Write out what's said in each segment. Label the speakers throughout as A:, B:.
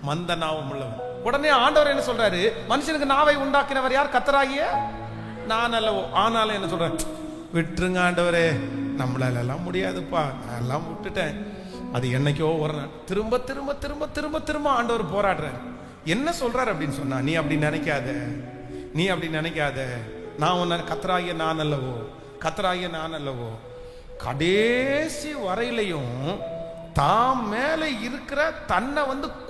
A: மந்த நாவம் உள்ளவன். உடனே ஆண்டவர் என்ன சொல்றாரு, மனுஷனுக்கு நாவை உண்டாக்கினவர் யார்? கர்த்தராகிய நான் அல்லவோ. ஆனாலும் என்ன சொல்ற, விட்டுருங்க ஆண்டவரே, நம்மளால எல்லாம் முடியாதுப்பா, நான் எல்லாம் விட்டுட்டேன். அது என்னைக்கோ ஒரு நாள் திரும்ப திரும்ப திரும்ப திரும்ப திரும்ப ஆண்டவர் போராடுறாரு. என்ன சொல்றாரு அப்படின்னு சொன்னா, நீ அப்படி நினைக்காத, நீ அப்படி நினைக்காத, நான் உன்னை கர்த்தராகிய நான் அல்லவோ, கர்த்தராகிய நான் அல்லவோ. கடைசி வரையிலையும் தாம் மேல இருக்கிற தன்னை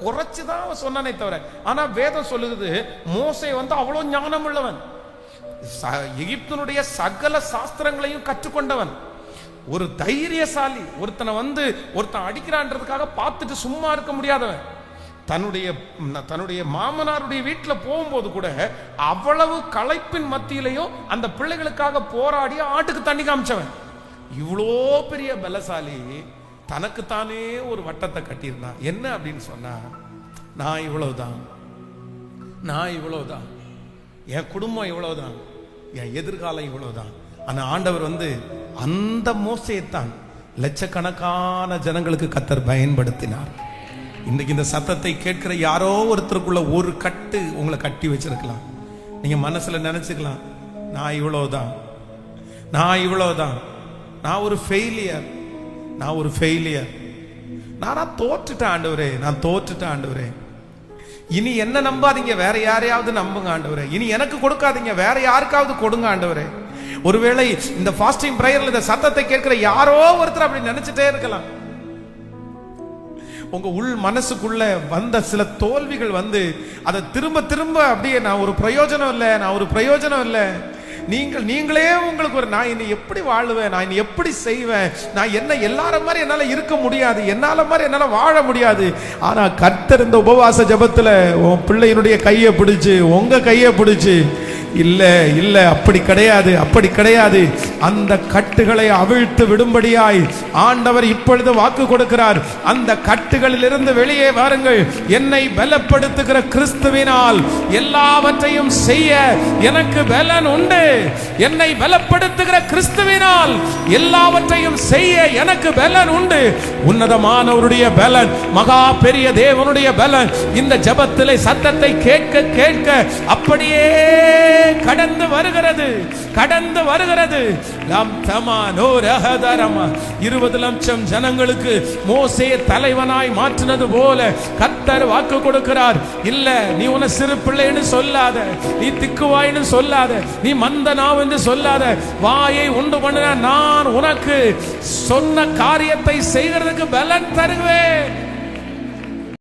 A: குறைச்சுதான் சொன்னானே தவிர, ஆனா வேதம் சொல்லுது மோசே அவ்வளவு ஞானம் உள்ளவன், எகிப்தினுடைய சகல சாஸ்திரங்களையும் கற்றுக்கொண்டவன், ஒரு தைரியசாலி. ஒருத்தனை ஒருத்தன் அடிக்கிறான்றதுக்காக பார்த்துட்டு சும்மா இருக்க முடியாதவன். தன்னுடைய மாமனாருடைய வீட்டில் போகும்போது கூட அவ்வளவு களைப்பின் மத்தியிலையும் அந்த பிள்ளைகளுக்காக போராடி ஆட்டுக்கு தண்ணி காமிச்சவன். இவ்வளோ பெரிய பலசாலி தனக்குத்தானே ஒரு வட்டத்தை கட்டியிருந்தான். என்ன அப்படின்னு சொன்னா, நான் இவ்வளவுதான், நான் இவ்வளவுதான், என் குடும்பம் இவ்வளவுதான், என் எதிர்காலம் இவ்வளவுதான். ஆனா ஆண்டவர் அந்த மோசையைத்தான் லட்சக்கணக்கான ஜனங்களுக்கு கர்த்தர் பயன்படுத்தினார். இன்னைக்கு இந்த சத்தத்தை கேட்கிற யாரோ ஒருத்தருக்குள்ள ஒரு கட்டு உங்களை கட்டி வச்சிருக்கலாம். நீங்க மனசுல நினைச்சுக்கலாம், நான் இவ்வளவுதான், நான் இவ்வளவுதான், நான் ஒரு ஃபெயிலியர், நான் ஒரு ஃபெயிலியர், நான் தோற்றுட்டேன் ஆண்டவரே, நான் தோற்றுட்டேன் ஆண்டவரே. இனி என்ன நம்பாதீங்க, வேற யாரையாவது நம்புங்க ஆண்டவரே. இனி எனக்கு கொடுக்காதீங்க, வேற யாருக்காவது கொடுங்க ஆண்டவரே. ஒருவேளை இந்த ஃபாஸ்டிங் பிரேயர்ல இந்த சத்தத்தை கேட்கிற யாரோ ஒருத்தர் அப்படி நினைச்சிட்டே இருக்கலாம். உங்க உள் மனசுக்குள்ள வந்த சில தோல்விகள் அதை திரும்ப திரும்ப அப்படியே நான் ஒரு பிரயோஜனம் இல்லை, நான் ஒரு பிரயோஜனம் இல்லை, நீங்களே உங்களுக்கு ஒரு நான் இனி எப்படி வாழுவேன், நான் இனி எப்படி செய்வேன், நான் என்ன எல்லார மாதிரி என்னால இருக்க முடியாது, என்னால மாதிரி என்னால வாழ முடியாது. ஆனா கர்த்தர் இந்த உபவாச ஜெபத்துல உன் பிள்ளையினுடைய கையை பிடிச்சு, உங்க கையை பிடிச்சு, இல்ல இல்ல அப்படி கிடையாது, அப்படி கிடையாது, அந்த கட்டுகளை அவிழ்த்து விடும்படியாய் ஆண்டவர் இப்பொழுது வாக்கு கொடுக்கிறார். அந்த கட்டுகளில் இருந்து வெளியே வாருங்கள், என்னை பலப்படுத்துகிற கிறிஸ்துவினால் எல்லாவற்றையும் செய்ய எனக்கு பலன் உண்டு, என்னை பலப்படுத்துகிற கிறிஸ்துவினால் எல்லாவற்றையும் செய்ய எனக்கு பலன் உண்டு. உன்னதமானவருடைய பலன், மகா பெரிய தேவனுடைய பலன் இந்த ஜெபத்திலே சத்தத்தை கேட்க கேட்க அப்படியே கடந்து வருகிறது, கடந்து வருகிறது. 20 லட்சம் ஜனங்களுக்கு மோசே தலைவனாய் மாற்றினது போல கர்த்தர் வாக்கு கொடுக்கிறார். இல்ல, நீ உன சிறு பிள்ளைன்னு சொல்லாத, நீ திக்குவாயின்னு சொல்லாத, நீ மந்த நாவென்று சொல்லாத. வாயை உண்டு பண்ணின நான் உனக்கு சொன்ன காரியத்தை செய்கிறதுக்கு பலன் தருவேன்.